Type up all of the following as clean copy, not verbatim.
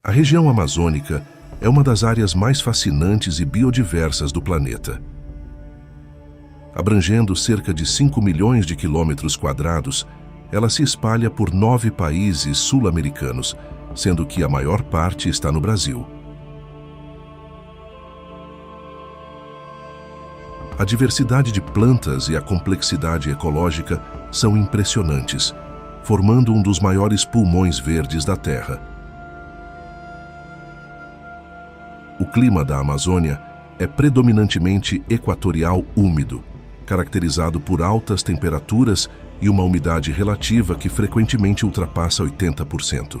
A região amazônica é uma das áreas mais fascinantes e biodiversas do planeta. Abrangendo cerca de 5 milhões de quilômetros quadrados, ela se espalha por 9 países sul-americanos, sendo que a maior parte está no Brasil. A diversidade de plantas e a complexidade ecológica são impressionantes, formando um dos maiores pulmões verdes da Terra. O clima da Amazônia é predominantemente equatorial úmido, caracterizado por altas temperaturas e uma umidade relativa que frequentemente ultrapassa 80%.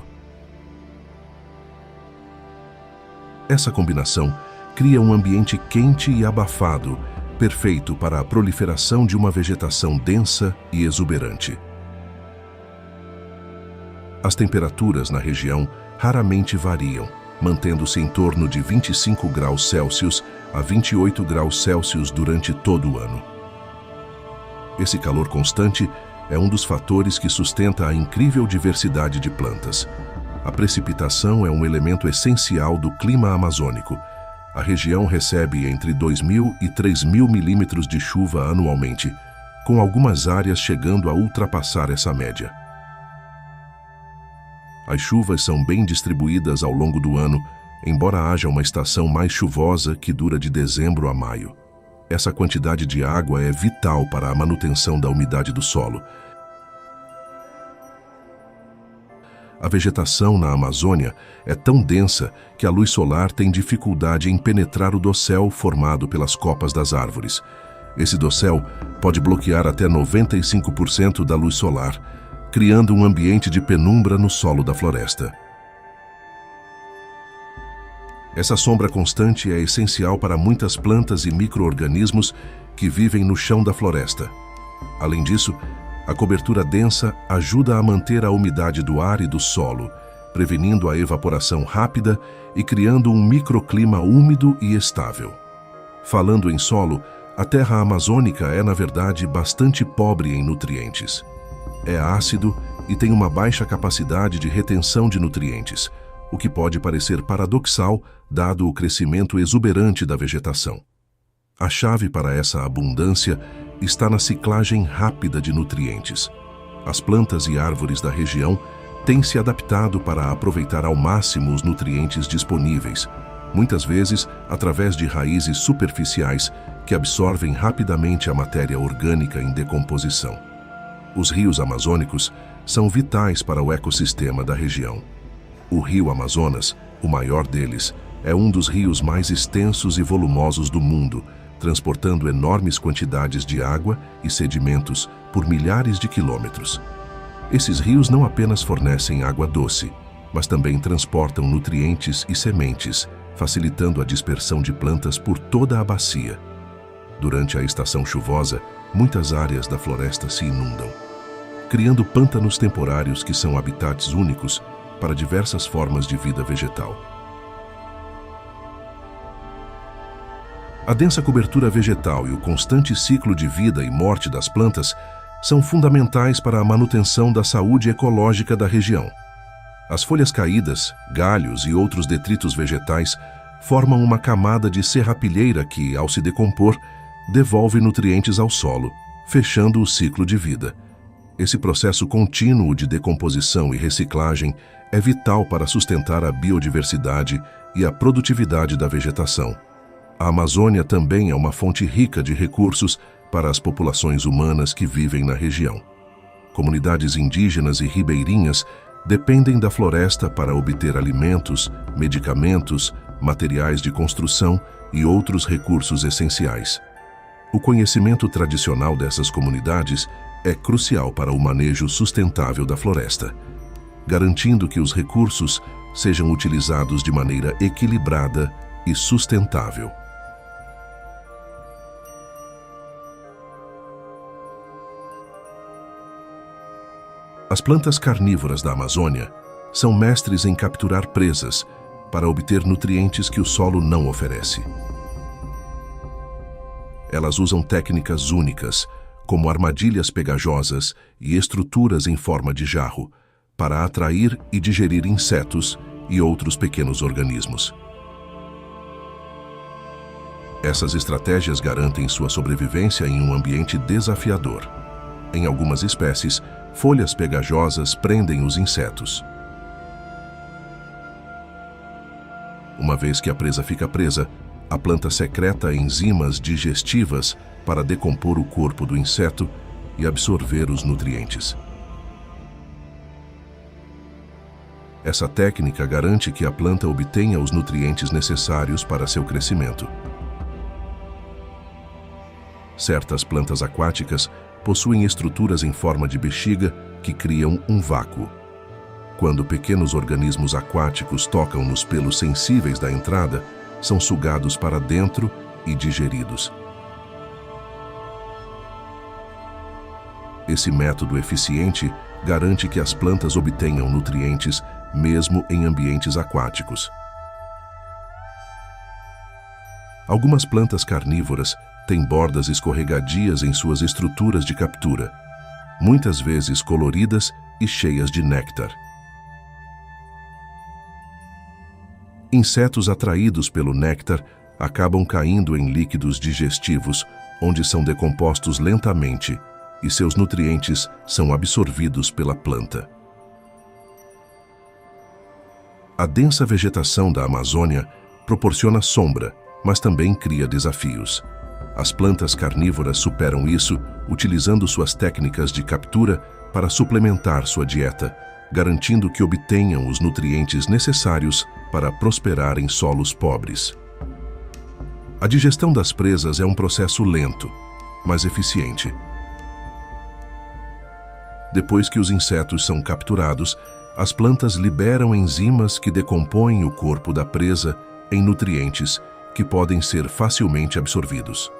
Essa combinação cria um ambiente quente e abafado, perfeito para a proliferação de uma vegetação densa e exuberante. As temperaturas na região raramente variam, mantendo-se em torno de 25 graus Celsius a 28 graus Celsius durante todo o ano. Esse calor constante é um dos fatores que sustenta a incrível diversidade de plantas. A precipitação é um elemento essencial do clima amazônico. A região recebe entre 2.000 e 3.000 milímetros de chuva anualmente, com algumas áreas chegando a ultrapassar essa média. As chuvas são bem distribuídas ao longo do ano, embora haja uma estação mais chuvosa que dura de dezembro a maio. Essa quantidade de água é vital para a manutenção da umidade do solo. A vegetação na Amazônia é tão densa que a luz solar tem dificuldade em penetrar o dossel formado pelas copas das árvores. Esse dossel pode bloquear até 95% da luz solar, criando um ambiente de penumbra no solo da floresta. Essa sombra constante é essencial para muitas plantas e micro-organismos que vivem no chão da floresta. Além disso, a cobertura densa ajuda a manter a umidade do ar e do solo, prevenindo a evaporação rápida e criando um microclima úmido e estável. Falando em solo, a terra amazônica é, na verdade, bastante pobre em nutrientes. É ácido e tem uma baixa capacidade de retenção de nutrientes, o que pode parecer paradoxal, dado o crescimento exuberante da vegetação. A chave para essa abundância está na ciclagem rápida de nutrientes. As plantas e árvores da região têm se adaptado para aproveitar ao máximo os nutrientes disponíveis, muitas vezes através de raízes superficiais que absorvem rapidamente a matéria orgânica em decomposição. Os rios amazônicos são vitais para o ecossistema da região. O rio Amazonas, o maior deles, é um dos rios mais extensos e volumosos do mundo, transportando enormes quantidades de água e sedimentos por milhares de quilômetros. Esses rios não apenas fornecem água doce, mas também transportam nutrientes e sementes, facilitando a dispersão de plantas por toda a bacia. Durante a estação chuvosa, muitas áreas da floresta se inundam, criando pântanos temporários que são habitats únicos para diversas formas de vida vegetal. A densa cobertura vegetal e o constante ciclo de vida e morte das plantas são fundamentais para a manutenção da saúde ecológica da região. As folhas caídas, galhos e outros detritos vegetais formam uma camada de serrapilheira que, ao se decompor, devolve nutrientes ao solo, fechando o ciclo de vida. Esse processo contínuo de decomposição e reciclagem é vital para sustentar a biodiversidade e a produtividade da vegetação. A Amazônia também é uma fonte rica de recursos para as populações humanas que vivem na região. Comunidades indígenas e ribeirinhas dependem da floresta para obter alimentos, medicamentos, materiais de construção e outros recursos essenciais. O conhecimento tradicional dessas comunidades é crucial para o manejo sustentável da floresta, garantindo que os recursos sejam utilizados de maneira equilibrada e sustentável. As plantas carnívoras da Amazônia são mestres em capturar presas para obter nutrientes que o solo não oferece. Elas usam técnicas únicas, como armadilhas pegajosas e estruturas em forma de jarro, para atrair e digerir insetos e outros pequenos organismos. Essas estratégias garantem sua sobrevivência em um ambiente desafiador. Em algumas espécies, folhas pegajosas prendem os insetos. Uma vez que a presa fica presa, a planta secreta enzimas digestivas para decompor o corpo do inseto e absorver os nutrientes. Essa técnica garante que a planta obtenha os nutrientes necessários para seu crescimento. Certas plantas aquáticas possuem estruturas em forma de bexiga que criam um vácuo. Quando pequenos organismos aquáticos tocam nos pelos sensíveis da entrada, são sugados para dentro e digeridos. Esse método eficiente garante que as plantas obtenham nutrientes mesmo em ambientes aquáticos. Algumas plantas carnívoras têm bordas escorregadias em suas estruturas de captura, muitas vezes coloridas e cheias de néctar. Insetos atraídos pelo néctar acabam caindo em líquidos digestivos, onde são decompostos lentamente e seus nutrientes são absorvidos pela planta. A densa vegetação da Amazônia proporciona sombra, mas também cria desafios. As plantas carnívoras superam isso utilizando suas técnicas de captura para suplementar sua dieta, garantindo que obtenham os nutrientes necessários para prosperar em solos pobres. A digestão das presas é um processo lento, mas eficiente. Depois que os insetos são capturados, as plantas liberam enzimas que decompõem o corpo da presa em nutrientes que podem ser facilmente absorvidos.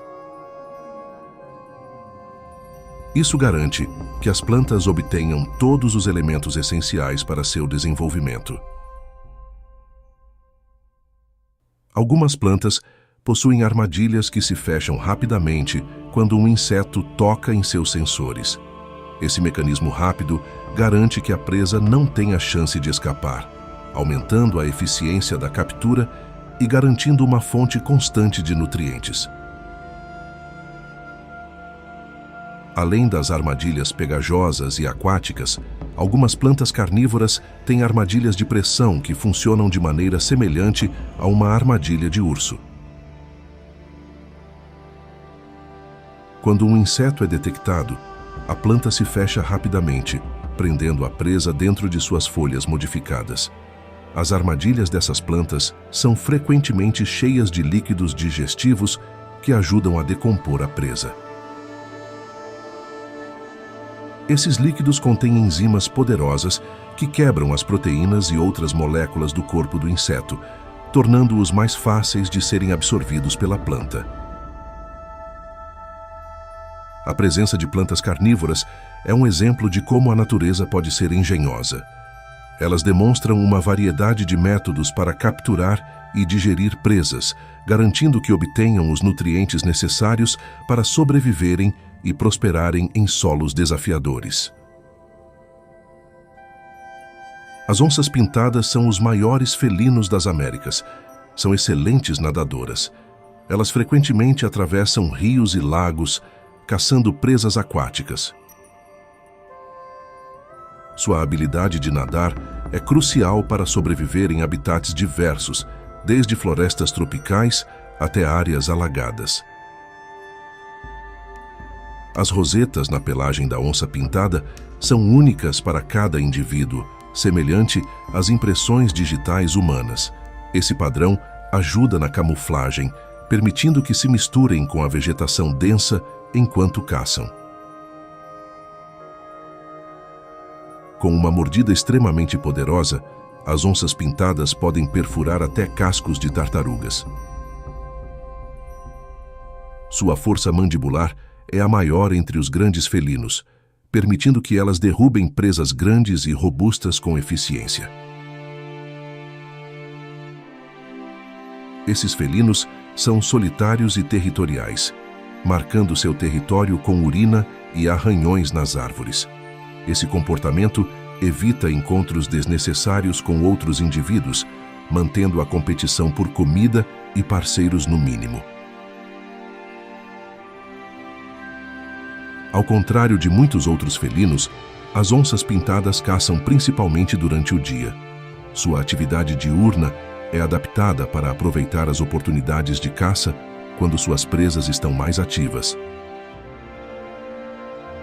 Isso garante que as plantas obtenham todos os elementos essenciais para seu desenvolvimento. Algumas plantas possuem armadilhas que se fecham rapidamente quando um inseto toca em seus sensores. Esse mecanismo rápido garante que a presa não tenha chance de escapar, aumentando a eficiência da captura e garantindo uma fonte constante de nutrientes. Além das armadilhas pegajosas e aquáticas, algumas plantas carnívoras têm armadilhas de pressão que funcionam de maneira semelhante a uma armadilha de urso. Quando um inseto é detectado, a planta se fecha rapidamente, prendendo a presa dentro de suas folhas modificadas. As armadilhas dessas plantas são frequentemente cheias de líquidos digestivos que ajudam a decompor a presa. Esses líquidos contêm enzimas poderosas que quebram as proteínas e outras moléculas do corpo do inseto, tornando-os mais fáceis de serem absorvidos pela planta. A presença de plantas carnívoras é um exemplo de como a natureza pode ser engenhosa. Elas demonstram uma variedade de métodos para capturar e digerir presas, garantindo que obtenham os nutrientes necessários para sobreviverem e prosperarem em solos desafiadores. As onças pintadas são os maiores felinos das Américas. São excelentes nadadoras. Elas frequentemente atravessam rios e lagos, caçando presas aquáticas. Sua habilidade de nadar é crucial para sobreviver em habitats diversos, desde florestas tropicais até áreas alagadas. As rosetas na pelagem da onça pintada são únicas para cada indivíduo, semelhante às impressões digitais humanas. Esse padrão ajuda na camuflagem, permitindo que se misturem com a vegetação densa enquanto caçam. Com uma mordida extremamente poderosa, as onças pintadas podem perfurar até cascos de tartarugas. Sua força mandibular é a maior entre os grandes felinos, permitindo que elas derrubem presas grandes e robustas com eficiência. Esses felinos são solitários e territoriais, marcando seu território com urina e arranhões nas árvores. Esse comportamento evita encontros desnecessários com outros indivíduos, mantendo a competição por comida e parceiros no mínimo. Ao contrário de muitos outros felinos, as onças pintadas caçam principalmente durante o dia. Sua atividade diurna é adaptada para aproveitar as oportunidades de caça quando suas presas estão mais ativas.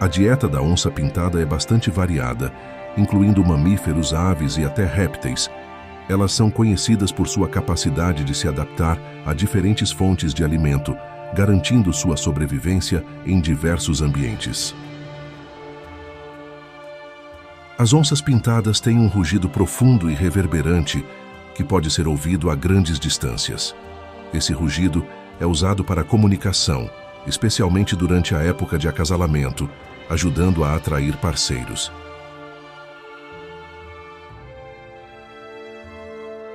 A dieta da onça pintada é bastante variada, incluindo mamíferos, aves e até répteis. Elas são conhecidas por sua capacidade de se adaptar a diferentes fontes de alimento, garantindo sua sobrevivência em diversos ambientes. As onças pintadas têm um rugido profundo e reverberante que pode ser ouvido a grandes distâncias. Esse rugido é usado para comunicação, especialmente durante a época de acasalamento, ajudando a atrair parceiros.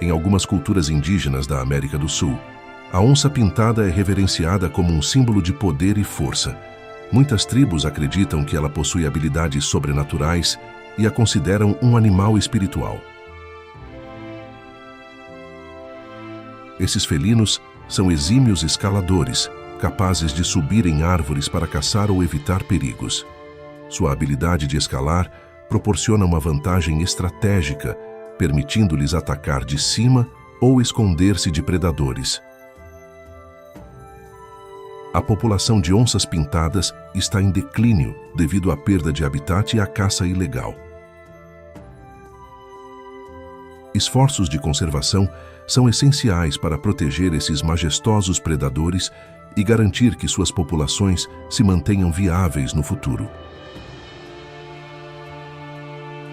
Em algumas culturas indígenas da América do Sul, a onça pintada é reverenciada como um símbolo de poder e força. Muitas tribos acreditam que ela possui habilidades sobrenaturais e a consideram um animal espiritual. Esses felinos são exímios escaladores, capazes de subir em árvores para caçar ou evitar perigos. Sua habilidade de escalar proporciona uma vantagem estratégica, permitindo-lhes atacar de cima ou esconder-se de predadores. A população de onças pintadas está em declínio devido à perda de habitat e à caça ilegal. Esforços de conservação são essenciais para proteger esses majestosos predadores e garantir que suas populações se mantenham viáveis no futuro.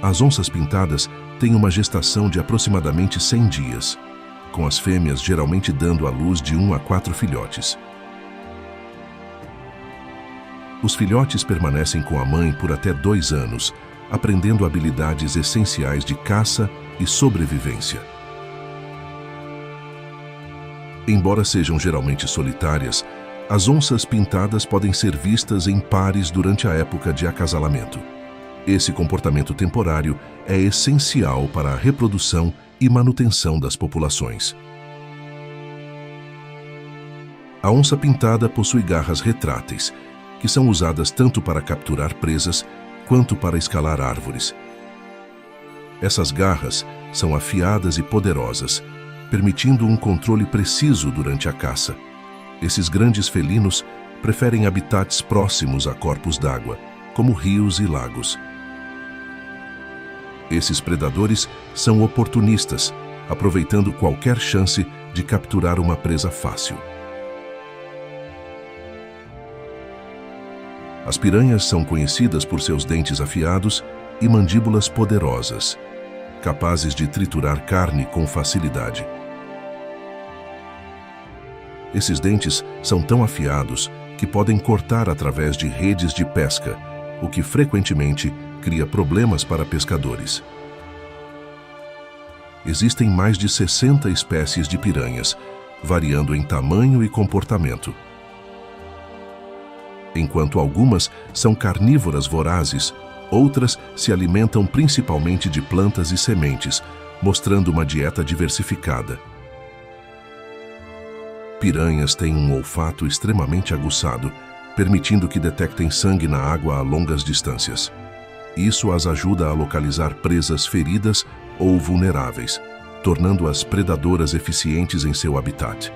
As onças pintadas têm uma gestação de aproximadamente 100 dias, com as fêmeas geralmente dando à luz de 1 a 4 filhotes. Os filhotes permanecem com a mãe por até 2 anos, aprendendo habilidades essenciais de caça e sobrevivência. Embora sejam geralmente solitárias, as onças pintadas podem ser vistas em pares durante a época de acasalamento. Esse comportamento temporário é essencial para a reprodução e manutenção das populações. A onça pintada possui garras retráteis, que são usadas tanto para capturar presas quanto para escalar árvores. Essas garras são afiadas e poderosas, permitindo um controle preciso durante a caça. Esses grandes felinos preferem habitats próximos a corpos d'água, como rios e lagos. Esses predadores são oportunistas, aproveitando qualquer chance de capturar uma presa fácil. As piranhas são conhecidas por seus dentes afiados e mandíbulas poderosas, capazes de triturar carne com facilidade. Esses dentes são tão afiados que podem cortar através de redes de pesca, o que frequentemente cria problemas para pescadores. Existem mais de 60 espécies de piranhas, variando em tamanho e comportamento. Enquanto algumas são carnívoras vorazes, outras se alimentam principalmente de plantas e sementes, mostrando uma dieta diversificada. Piranhas têm um olfato extremamente aguçado, permitindo que detectem sangue na água a longas distâncias. Isso as ajuda a localizar presas feridas ou vulneráveis, tornando-as predadoras eficientes em seu habitat.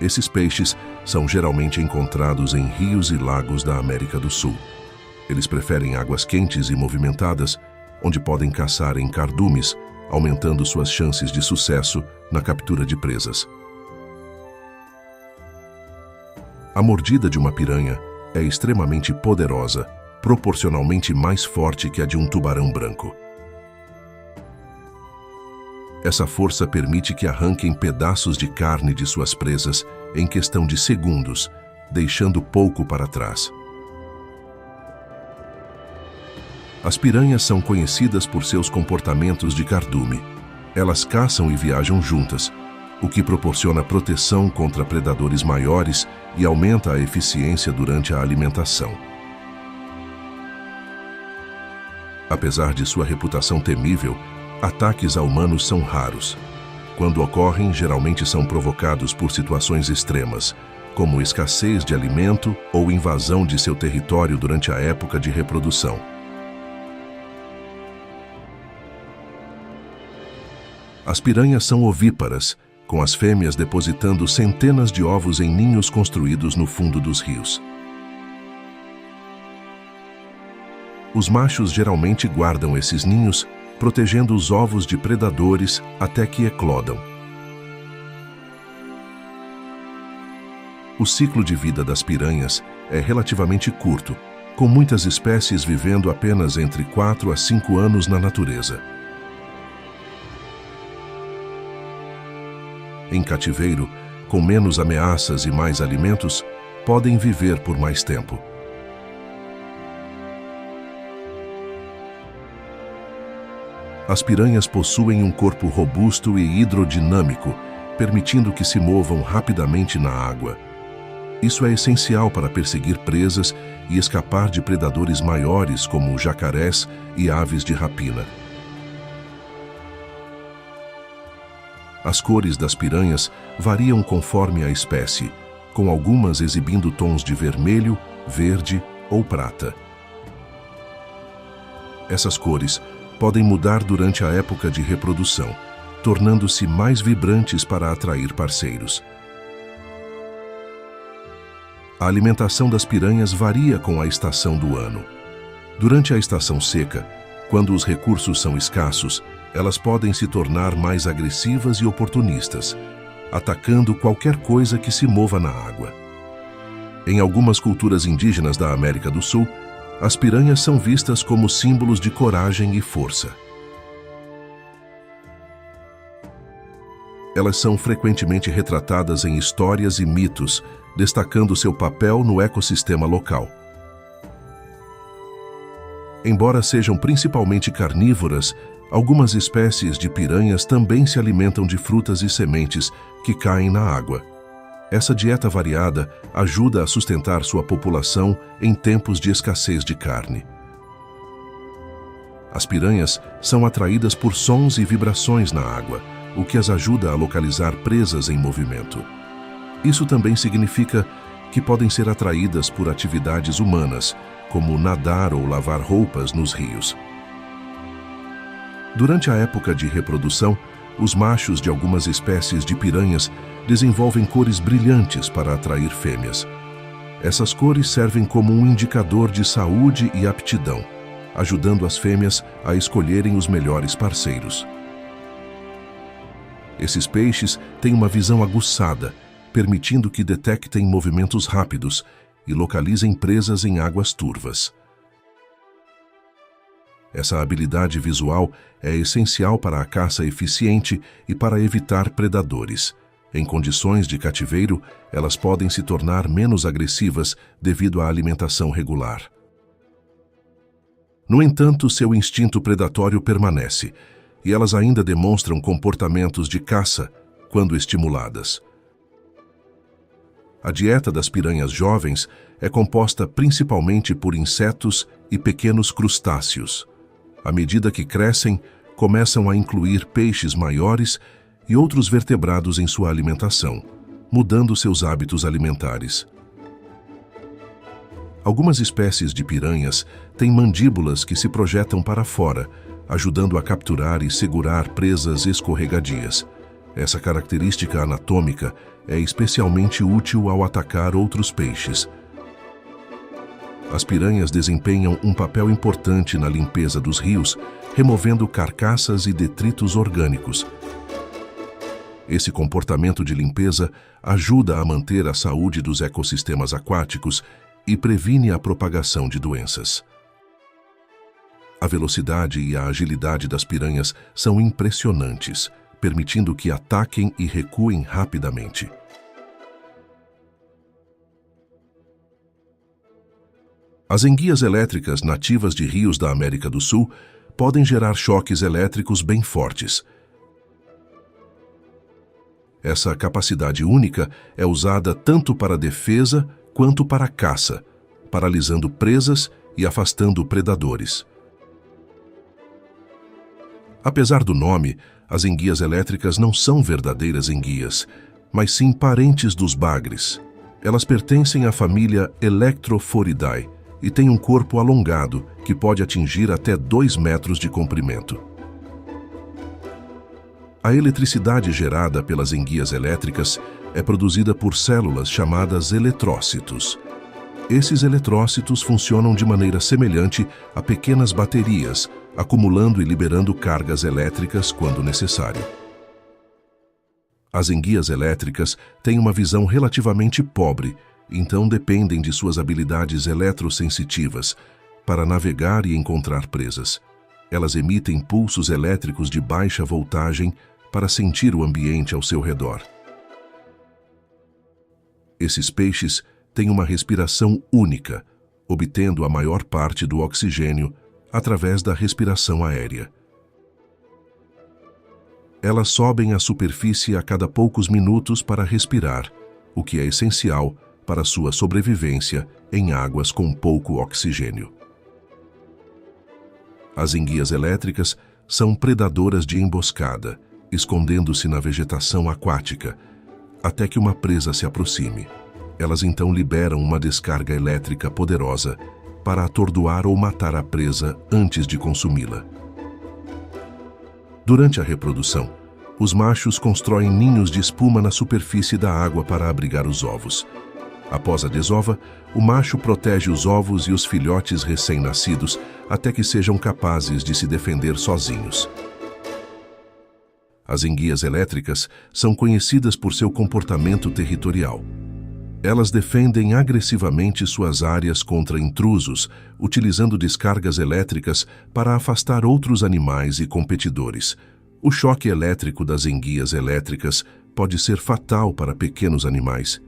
Esses peixes são geralmente encontrados em rios e lagos da América do Sul. Eles preferem águas quentes e movimentadas, onde podem caçar em cardumes, aumentando suas chances de sucesso na captura de presas. A mordida de uma piranha é extremamente poderosa, proporcionalmente mais forte que a de um tubarão branco. Essa força permite que arranquem pedaços de carne de suas presas em questão de segundos, deixando pouco para trás. As piranhas são conhecidas por seus comportamentos de cardume. Elas caçam e viajam juntas, o que proporciona proteção contra predadores maiores e aumenta a eficiência durante a alimentação. Apesar de sua reputação temível, ataques a humanos são raros. Quando ocorrem, geralmente são provocados por situações extremas, como escassez de alimento ou invasão de seu território durante a época de reprodução. As piranhas são ovíparas, com as fêmeas depositando centenas de ovos em ninhos construídos no fundo dos rios. Os machos geralmente guardam esses ninhos, protegendo os ovos de predadores até que eclodam. O ciclo de vida das piranhas é relativamente curto, com muitas espécies vivendo apenas entre 4 a 5 anos na natureza. Em cativeiro, com menos ameaças e mais alimentos, podem viver por mais tempo. As piranhas possuem um corpo robusto e hidrodinâmico, permitindo que se movam rapidamente na água. Isso é essencial para perseguir presas e escapar de predadores maiores como jacarés e aves de rapina. As cores das piranhas variam conforme a espécie, com algumas exibindo tons de vermelho, verde ou prata. Essas cores podem mudar durante a época de reprodução, tornando-se mais vibrantes para atrair parceiros. A alimentação das piranhas varia com a estação do ano. Durante a estação seca, quando os recursos são escassos, elas podem se tornar mais agressivas e oportunistas, atacando qualquer coisa que se mova na água. Em algumas culturas indígenas da América do Sul, as piranhas são vistas como símbolos de coragem e força. Elas são frequentemente retratadas em histórias e mitos, destacando seu papel no ecossistema local. Embora sejam principalmente carnívoras, algumas espécies de piranhas também se alimentam de frutas e sementes que caem na água. Essa dieta variada ajuda a sustentar sua população em tempos de escassez de carne. As piranhas são atraídas por sons e vibrações na água, o que as ajuda a localizar presas em movimento. Isso também significa que podem ser atraídas por atividades humanas, como nadar ou lavar roupas nos rios. Durante a época de reprodução, os machos de algumas espécies de piranhas desenvolvem cores brilhantes para atrair fêmeas. Essas cores servem como um indicador de saúde e aptidão, ajudando as fêmeas a escolherem os melhores parceiros. Esses peixes têm uma visão aguçada, permitindo que detectem movimentos rápidos e localizem presas em águas turvas. Essa habilidade visual é essencial para a caça eficiente e para evitar predadores. Em condições de cativeiro, elas podem se tornar menos agressivas devido à alimentação regular. No entanto, seu instinto predatório permanece, e elas ainda demonstram comportamentos de caça quando estimuladas. A dieta das piranhas jovens é composta principalmente por insetos e pequenos crustáceos. À medida que crescem, começam a incluir peixes maiores e outros vertebrados em sua alimentação, mudando seus hábitos alimentares. Algumas espécies de piranhas têm mandíbulas que se projetam para fora, ajudando a capturar e segurar presas escorregadias. Essa característica anatômica é especialmente útil ao atacar outros peixes. As piranhas desempenham um papel importante na limpeza dos rios, removendo carcaças e detritos orgânicos. Esse comportamento de limpeza ajuda a manter a saúde dos ecossistemas aquáticos e previne a propagação de doenças. A velocidade e a agilidade das piranhas são impressionantes, permitindo que ataquem e recuem rapidamente. As enguias elétricas nativas de rios da América do Sul podem gerar choques elétricos bem fortes. Essa capacidade única é usada tanto para defesa quanto para caça, paralisando presas e afastando predadores. Apesar do nome, as enguias elétricas não são verdadeiras enguias, mas sim parentes dos bagres. Elas pertencem à família Electrophoridae e têm um corpo alongado que pode atingir até 2 metros de comprimento. A eletricidade gerada pelas enguias elétricas é produzida por células chamadas eletrócitos. Esses eletrócitos funcionam de maneira semelhante a pequenas baterias, acumulando e liberando cargas elétricas quando necessário. As enguias elétricas têm uma visão relativamente pobre, então dependem de suas habilidades eletrossensitivas para navegar e encontrar presas. Elas emitem pulsos elétricos de baixa voltagem para sentir o ambiente ao seu redor. Esses peixes têm uma respiração única, obtendo a maior parte do oxigênio através da respiração aérea. Elas sobem à superfície a cada poucos minutos para respirar, o que é essencial para sua sobrevivência em águas com pouco oxigênio. As enguias elétricas são predadoras de emboscada, escondendo-se na vegetação aquática, até que uma presa se aproxime. Elas então liberam uma descarga elétrica poderosa para atordoar ou matar a presa antes de consumi-la. Durante a reprodução, os machos constroem ninhos de espuma na superfície da água para abrigar os ovos. Após a desova, o macho protege os ovos e os filhotes recém-nascidos até que sejam capazes de se defender sozinhos. As enguias elétricas são conhecidas por seu comportamento territorial. Elas defendem agressivamente suas áreas contra intrusos, utilizando descargas elétricas para afastar outros animais e competidores. O choque elétrico das enguias elétricas pode ser fatal para pequenos animais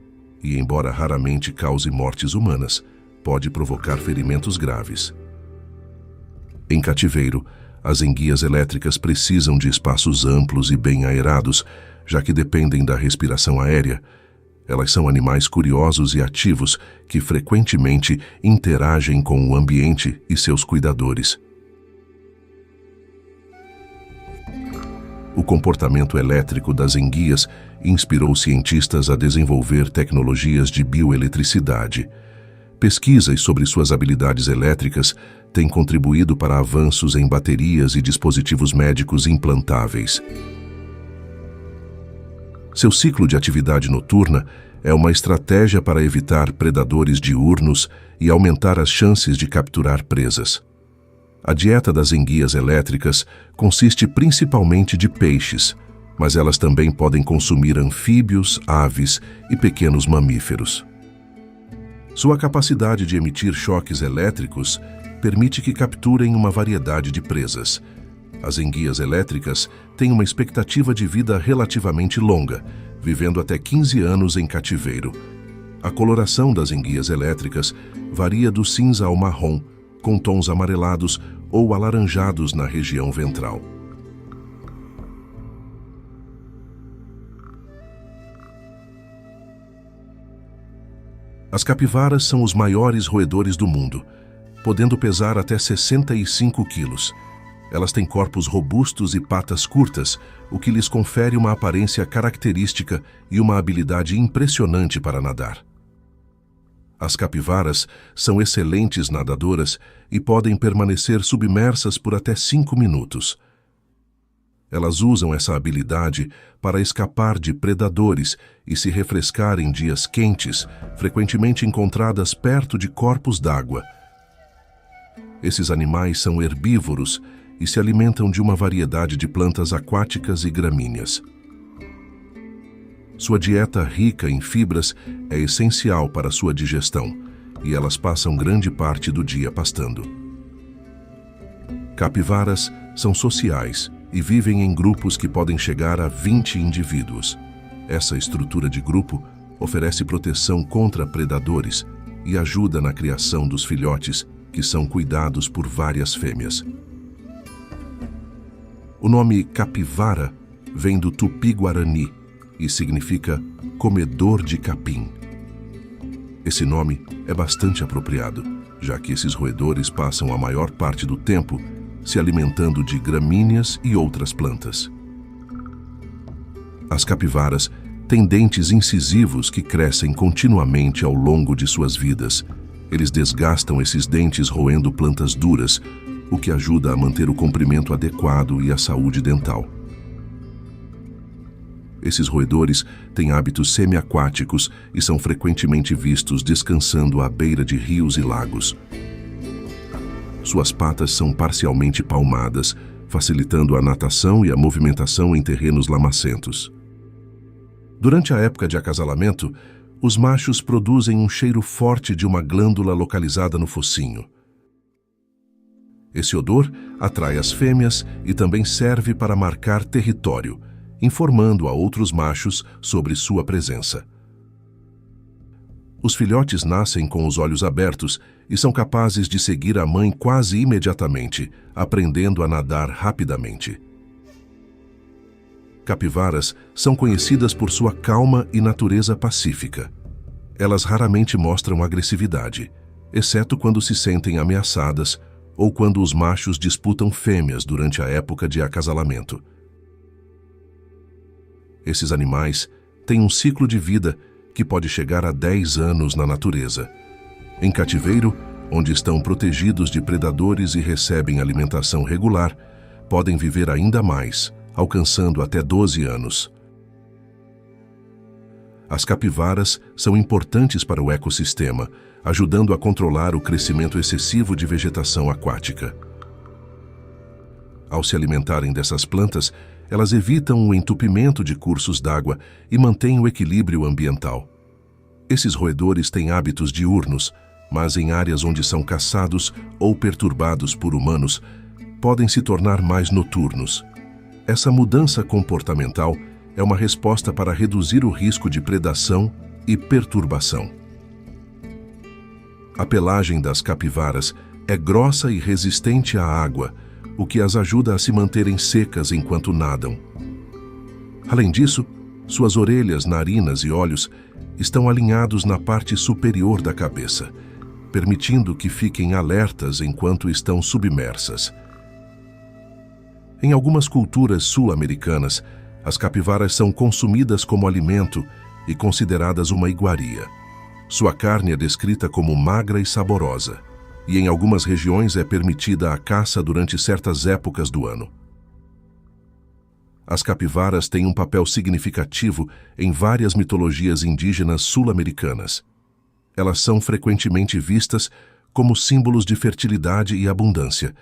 e, embora raramente cause mortes humanas, pode provocar ferimentos graves. Em cativeiro, as enguias elétricas precisam de espaços amplos e bem aerados, já que dependem da respiração aérea. Elas são animais curiosos e ativos que frequentemente interagem com o ambiente e seus cuidadores. O comportamento elétrico das enguias inspirou cientistas a desenvolver tecnologias de bioeletricidade. Pesquisas sobre suas habilidades elétricas têm contribuído para avanços em baterias e dispositivos médicos implantáveis. Seu ciclo de atividade noturna é uma estratégia para evitar predadores diurnos e aumentar as chances de capturar presas. A dieta das enguias elétricas consiste principalmente de peixes, mas elas também podem consumir anfíbios, aves e pequenos mamíferos. Sua capacidade de emitir choques elétricos permite que capturem uma variedade de presas. As enguias elétricas têm uma expectativa de vida relativamente longa, vivendo até 15 anos em cativeiro. A coloração das enguias elétricas varia do cinza ao marrom, com tons amarelados ou alaranjados na região ventral. As capivaras são os maiores roedores do mundo, podendo pesar até 65 quilos. Elas têm corpos robustos e patas curtas, o que lhes confere uma aparência característica e uma habilidade impressionante para nadar. As capivaras são excelentes nadadoras e podem permanecer submersas por até 5 minutos. Elas usam essa habilidade para escapar de predadores e se refrescar em dias quentes, frequentemente encontradas perto de corpos d'água. Esses animais são herbívoros e se alimentam de uma variedade de plantas aquáticas e gramíneas. Sua dieta rica em fibras é essencial para sua digestão, e elas passam grande parte do dia pastando. Capivaras são sociais e vivem em grupos que podem chegar a 20 indivíduos. Essa estrutura de grupo oferece proteção contra predadores e ajuda na criação dos filhotes, que são cuidados por várias fêmeas. O nome capivara vem do tupi-guarani e significa comedor de capim. Esse nome é bastante apropriado, já que esses roedores passam a maior parte do tempo se alimentando de gramíneas e outras plantas. As capivaras têm dentes incisivos que crescem continuamente ao longo de suas vidas. Eles desgastam esses dentes roendo plantas duras, o que ajuda a manter o comprimento adequado e a saúde dental. Esses roedores têm hábitos semiaquáticos e são frequentemente vistos descansando à beira de rios e lagos. Suas patas são parcialmente palmadas, facilitando a natação e a movimentação em terrenos lamacentos. Durante a época de acasalamento, os machos produzem um cheiro forte de uma glândula localizada no focinho. Esse odor atrai as fêmeas e também serve para marcar território, informando a outros machos sobre sua presença. Os filhotes nascem com os olhos abertos e são capazes de seguir a mãe quase imediatamente, aprendendo a nadar rapidamente. Capivaras são conhecidas por sua calma e natureza pacífica. Elas raramente mostram agressividade, exceto quando se sentem ameaçadas ou quando os machos disputam fêmeas durante a época de acasalamento. Esses animais têm um ciclo de vida que pode chegar a 10 anos na natureza. Em cativeiro, onde estão protegidos de predadores e recebem alimentação regular, podem viver ainda mais, alcançando até 12 anos. As capivaras são importantes para o ecossistema, ajudando a controlar o crescimento excessivo de vegetação aquática. Ao se alimentarem dessas plantas, elas evitam o entupimento de cursos d'água e mantêm o equilíbrio ambiental. Esses roedores têm hábitos diurnos, mas em áreas onde são caçados ou perturbados por humanos, podem se tornar mais noturnos. Essa mudança comportamental é uma resposta para reduzir o risco de predação e perturbação. A pelagem das capivaras é grossa e resistente à água, o que as ajuda a se manterem secas enquanto nadam. Além disso, suas orelhas, narinas e olhos estão alinhados na parte superior da cabeça, permitindo que fiquem alertas enquanto estão submersas. Em algumas culturas sul-americanas, as capivaras são consumidas como alimento e consideradas uma iguaria. Sua carne é descrita como magra e saborosa, e em algumas regiões é permitida a caça durante certas épocas do ano. As capivaras têm um papel significativo em várias mitologias indígenas sul-americanas. Elas são frequentemente vistas como símbolos de fertilidade e abundância,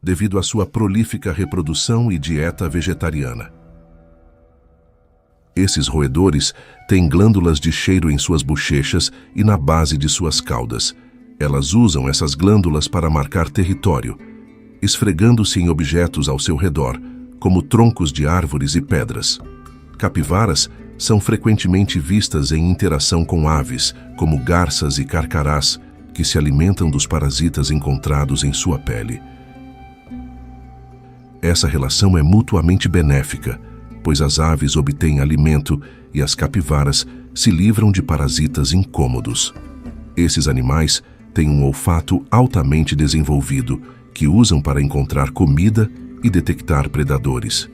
devido à sua prolífica reprodução e dieta vegetariana. Esses roedores têm glândulas de cheiro em suas bochechas e na base de suas caudas. Elas usam essas glândulas para marcar território, esfregando-se em objetos ao seu redor, como troncos de árvores e pedras. Capivaras são frequentemente vistas em interação com aves, como garças e carcarás, que se alimentam dos parasitas encontrados em sua pele. Essa relação é mutuamente benéfica, pois as aves obtêm alimento e as capivaras se livram de parasitas incômodos. Esses animais têm um olfato altamente desenvolvido, que usam para encontrar comida e detectar predadores.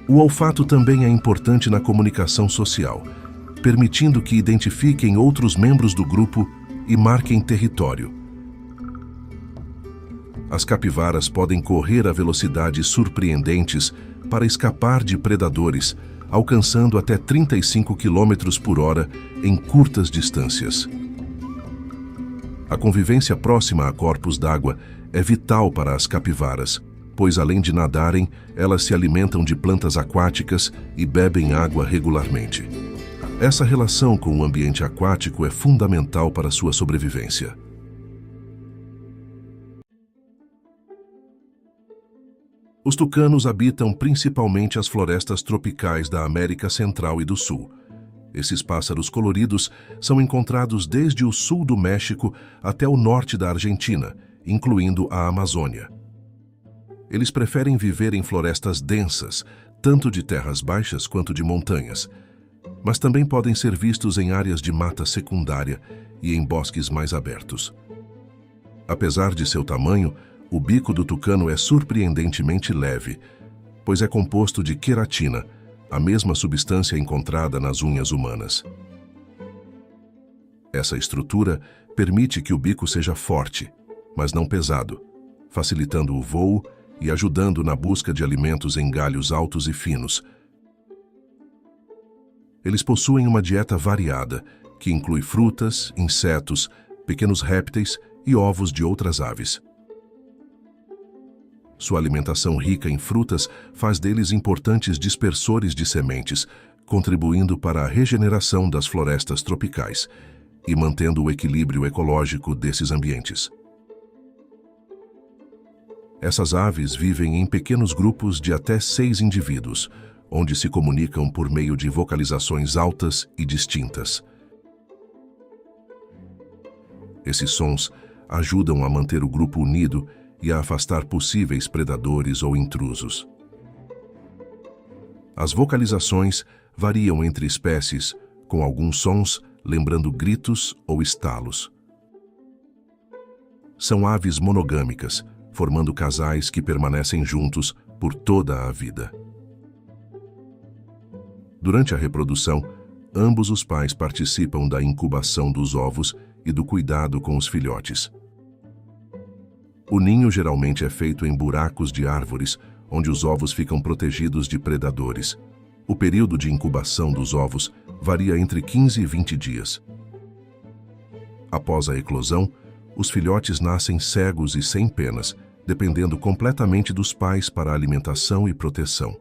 O olfato também é importante na comunicação social, permitindo que identifiquem outros membros do grupo e marquem território. As capivaras podem correr a velocidades surpreendentes para escapar de predadores, alcançando até 35 km/h em curtas distâncias. A convivência próxima a corpos d'água é vital para as capivaras, pois além de nadarem, elas se alimentam de plantas aquáticas e bebem água regularmente. Essa relação com o ambiente aquático é fundamental para sua sobrevivência. Os tucanos habitam principalmente as florestas tropicais da América Central e do Sul. Esses pássaros coloridos são encontrados desde o sul do México até o norte da Argentina, incluindo a Amazônia. Eles preferem viver em florestas densas, tanto de terras baixas quanto de montanhas, mas também podem ser vistos em áreas de mata secundária e em bosques mais abertos. Apesar de seu tamanho, O bico do tucano é surpreendentemente leve, pois é composto de queratina, a mesma substância encontrada nas unhas humanas. Essa estrutura permite que o bico seja forte, mas não pesado, facilitando o voo e ajudando na busca de alimentos em galhos altos e finos. Eles possuem uma dieta variada, que inclui frutas, insetos, pequenos répteis e ovos de outras aves. Sua alimentação rica em frutas faz deles importantes dispersores de sementes, contribuindo para a regeneração das florestas tropicais e mantendo o equilíbrio ecológico desses ambientes. Essas aves vivem em pequenos grupos de até 6 indivíduos, onde se comunicam por meio de vocalizações altas e distintas. Esses sons ajudam a manter o grupo unido e a afastar possíveis predadores ou intrusos. As vocalizações variam entre espécies, com alguns sons lembrando gritos ou estalos. São aves monogâmicas, formando casais que permanecem juntos por toda a vida. Durante a reprodução, ambos os pais participam da incubação dos ovos e do cuidado com os filhotes. O ninho geralmente é feito em buracos de árvores, onde os ovos ficam protegidos de predadores. O período de incubação dos ovos varia entre 15 e 20 dias. Após a eclosão, os filhotes nascem cegos e sem penas, dependendo completamente dos pais para alimentação e proteção.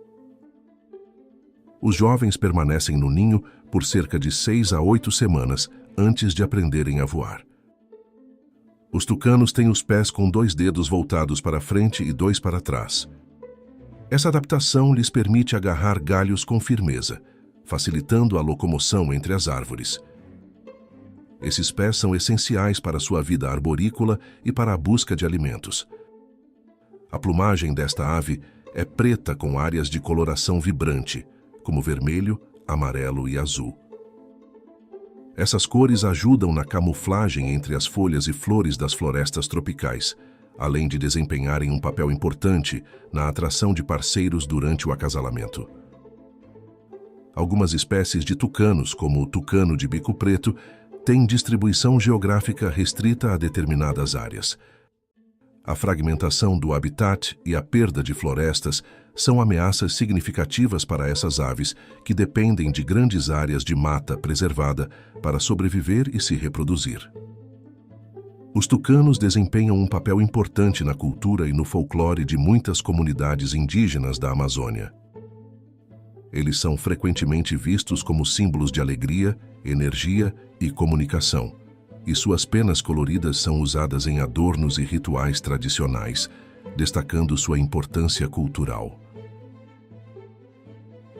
Os jovens permanecem no ninho por cerca de 6 a 8 semanas antes de aprenderem a voar. Os tucanos têm os pés com 2 dedos voltados para frente e 2 para trás. Essa adaptação lhes permite agarrar galhos com firmeza, facilitando a locomoção entre as árvores. Esses pés são essenciais para sua vida arborícola e para a busca de alimentos. A plumagem desta ave é preta com áreas de coloração vibrante, como vermelho, amarelo e azul. Essas cores ajudam na camuflagem entre as folhas e flores das florestas tropicais, além de desempenharem um papel importante na atração de parceiros durante o acasalamento. Algumas espécies de tucanos, como o tucano de bico preto, têm distribuição geográfica restrita a determinadas áreas. A fragmentação do habitat e a perda de florestas são ameaças significativas para essas aves que dependem de grandes áreas de mata preservada para sobreviver e se reproduzir. Os tucanos desempenham um papel importante na cultura e no folclore de muitas comunidades indígenas da Amazônia. Eles são frequentemente vistos como símbolos de alegria, energia e comunicação, e suas penas coloridas são usadas em adornos e rituais tradicionais, destacando sua importância cultural.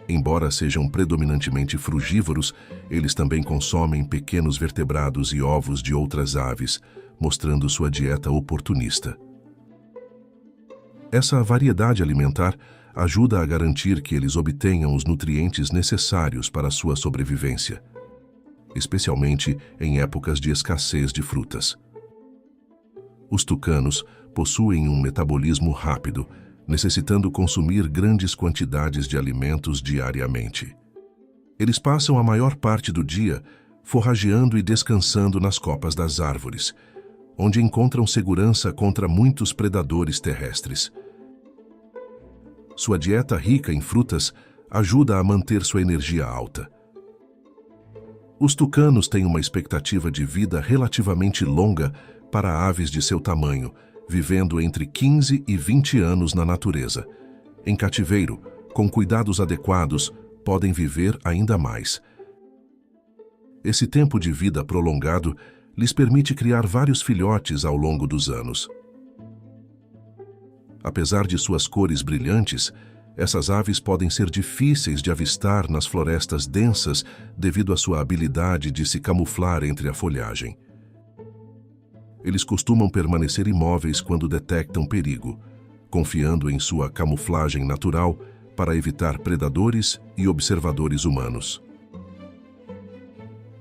Embora sejam predominantemente frugívoros, eles também consomem pequenos vertebrados e ovos de outras aves, mostrando sua dieta oportunista. Essa variedade alimentar ajuda a garantir que eles obtenham os nutrientes necessários para sua sobrevivência, especialmente em épocas de escassez de frutas. Os tucanos possuem um metabolismo rápido, necessitando consumir grandes quantidades de alimentos diariamente. Eles passam a maior parte do dia forrageando e descansando nas copas das árvores, onde encontram segurança contra muitos predadores terrestres. Sua dieta rica em frutas ajuda a manter sua energia alta. Os tucanos têm uma expectativa de vida relativamente longa para aves de seu tamanho, vivendo entre 15 e 20 anos na natureza. Em cativeiro, com cuidados adequados, podem viver ainda mais. Esse tempo de vida prolongado lhes permite criar vários filhotes ao longo dos anos. Apesar de suas cores brilhantes, essas aves podem ser difíceis de avistar nas florestas densas devido à sua habilidade de se camuflar entre a folhagem. Eles costumam permanecer imóveis quando detectam perigo, confiando em sua camuflagem natural para evitar predadores e observadores humanos.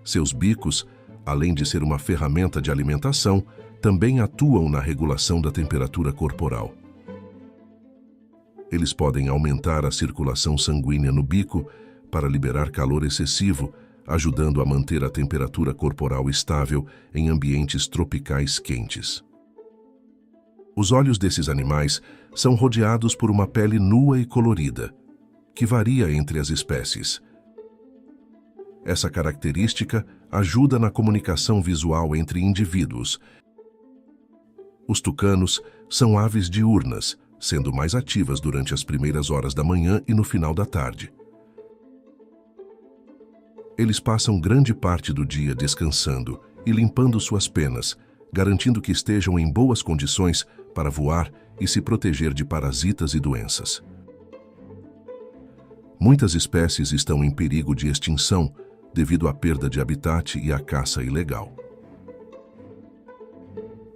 Seus bicos, além de ser uma ferramenta de alimentação, também atuam na regulação da temperatura corporal. Eles podem aumentar a circulação sanguínea no bico para liberar calor excessivo, ajudando a manter a temperatura corporal estável em ambientes tropicais quentes. Os olhos desses animais são rodeados por uma pele nua e colorida, que varia entre as espécies. Essa característica ajuda na comunicação visual entre indivíduos. Os tucanos são aves diurnas, sendo mais ativas durante as primeiras horas da manhã e no final da tarde. Eles passam grande parte do dia descansando e limpando suas penas, garantindo que estejam em boas condições para voar e se proteger de parasitas e doenças. Muitas espécies estão em perigo de extinção devido à perda de habitat e à caça ilegal.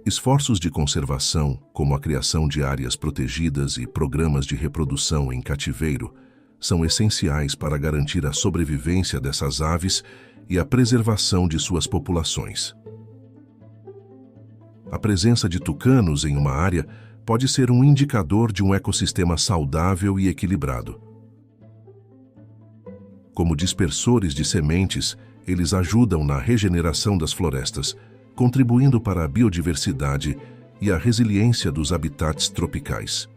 Esforços de conservação, como a criação de áreas protegidas e programas de reprodução em cativeiro, são essenciais para garantir a sobrevivência dessas aves e a preservação de suas populações. A presença de tucanos em uma área pode ser um indicador de um ecossistema saudável e equilibrado. Como dispersores de sementes, eles ajudam na regeneração das florestas, contribuindo para a biodiversidade e a resiliência dos habitats tropicais.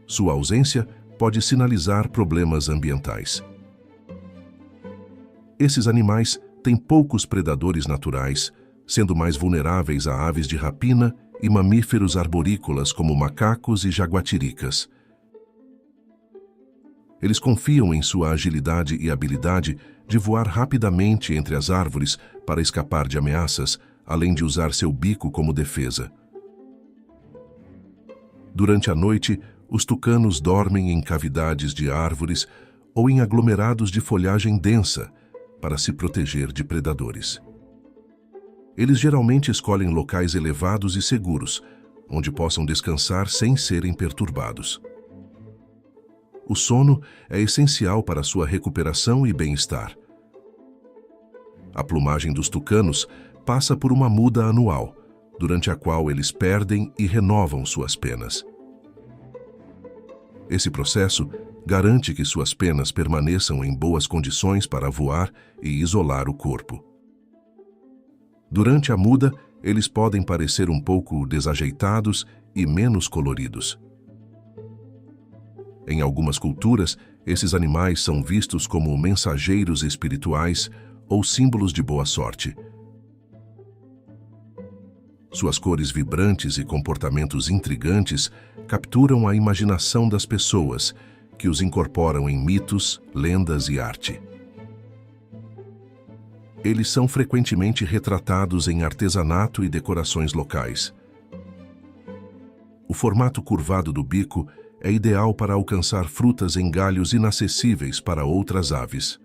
Sua ausência pode sinalizar problemas ambientais. Esses animais têm poucos predadores naturais, sendo mais vulneráveis a aves de rapina e mamíferos arborícolas como macacos e jaguatiricas. Eles confiam em sua agilidade e habilidade de voar rapidamente entre as árvores para escapar de ameaças, além de usar seu bico como defesa. Durante a noite, os tucanos dormem em cavidades de árvores ou em aglomerados de folhagem densa para se proteger de predadores. Eles geralmente escolhem locais elevados e seguros, onde possam descansar sem serem perturbados. O sono é essencial para sua recuperação e bem-estar. A plumagem dos tucanos passa por uma muda anual, durante a qual eles perdem e renovam suas penas. Esse processo garante que suas penas permaneçam em boas condições para voar e isolar o corpo. Durante a muda, eles podem parecer um pouco desajeitados e menos coloridos. Em algumas culturas, esses animais são vistos como mensageiros espirituais ou símbolos de boa sorte. Suas cores vibrantes e comportamentos intrigantes capturam a imaginação das pessoas, que os incorporam em mitos, lendas e arte. Eles são frequentemente retratados em artesanato e decorações locais. O formato curvado do bico é ideal para alcançar frutas em galhos inacessíveis para outras aves.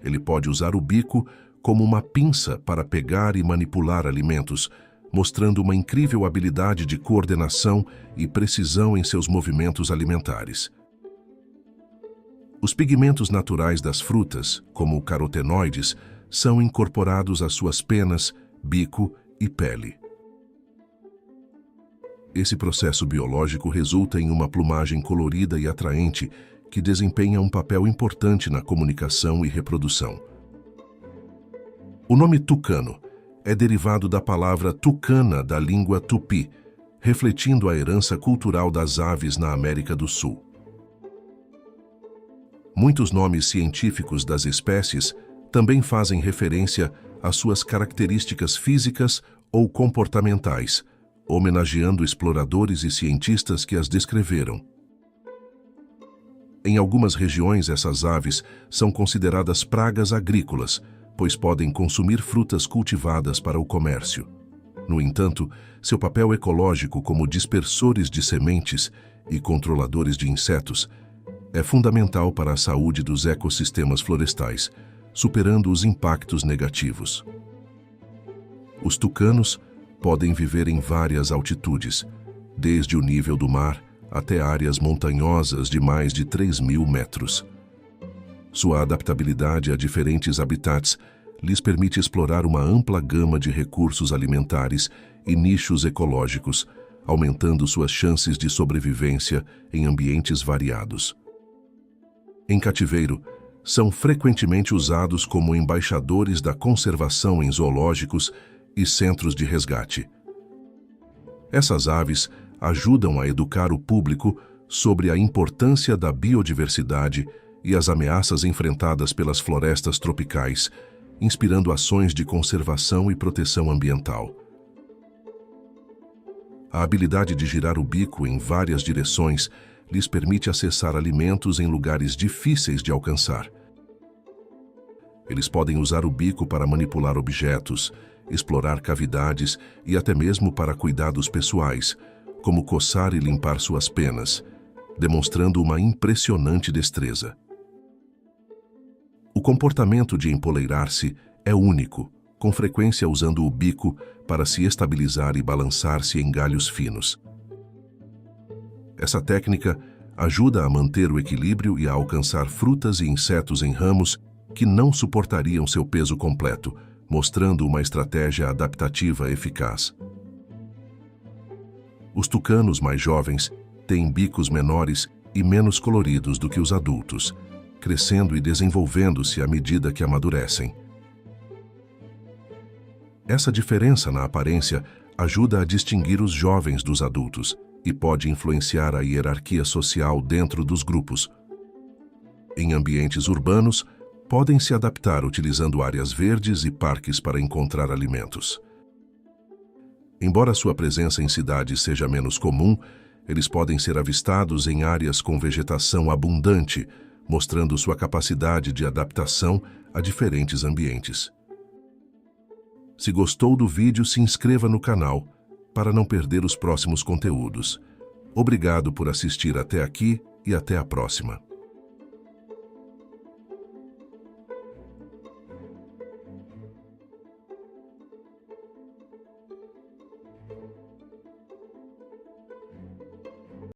Ele pode usar o bico como uma pinça para pegar e manipular alimentos, mostrando uma incrível habilidade de coordenação e precisão em seus movimentos alimentares. Os pigmentos naturais das frutas, como carotenoides, são incorporados às suas penas, bico e pele. Esse processo biológico resulta em uma plumagem colorida e atraente que desempenha um papel importante na comunicação e reprodução. O nome tucano é derivado da palavra tucana da língua tupi, refletindo a herança cultural das aves na América do Sul. Muitos nomes científicos das espécies também fazem referência às suas características físicas ou comportamentais, homenageando exploradores e cientistas que as descreveram. Em algumas regiões, essas aves são consideradas pragas agrícolas, pois podem consumir frutas cultivadas para o comércio. No entanto, seu papel ecológico como dispersores de sementes e controladores de insetos é fundamental para a saúde dos ecossistemas florestais, superando os impactos negativos. Os tucanos podem viver em várias altitudes, desde o nível do mar até áreas montanhosas de mais de 3.000 metros. Sua adaptabilidade a diferentes habitats lhes permite explorar uma ampla gama de recursos alimentares e nichos ecológicos, aumentando suas chances de sobrevivência em ambientes variados. Em cativeiro, são frequentemente usados como embaixadores da conservação em zoológicos e centros de resgate. Essas aves ajudam a educar o público sobre a importância da biodiversidade e as ameaças enfrentadas pelas florestas tropicais, inspirando ações de conservação e proteção ambiental. A habilidade de girar o bico em várias direções lhes permite acessar alimentos em lugares difíceis de alcançar. Eles podem usar o bico para manipular objetos, explorar cavidades e até mesmo para cuidados pessoais, como coçar e limpar suas penas, demonstrando uma impressionante destreza. O comportamento de empoleirar-se é único, com frequência usando o bico para se estabilizar e balançar-se em galhos finos. Essa técnica ajuda a manter o equilíbrio e a alcançar frutas e insetos em ramos que não suportariam seu peso completo, mostrando uma estratégia adaptativa eficaz. Os tucanos mais jovens têm bicos menores e menos coloridos do que os adultos, crescendo e desenvolvendo-se à medida que amadurecem. Essa diferença na aparência ajuda a distinguir os jovens dos adultos e pode influenciar a hierarquia social dentro dos grupos. Em ambientes urbanos, podem se adaptar utilizando áreas verdes e parques para encontrar alimentos. Embora sua presença em cidades seja menos comum, eles podem ser avistados em áreas com vegetação abundante, mostrando sua capacidade de adaptação a diferentes ambientes. Se gostou do vídeo, se inscreva no canal para não perder os próximos conteúdos. Obrigado por assistir até aqui e até a próxima.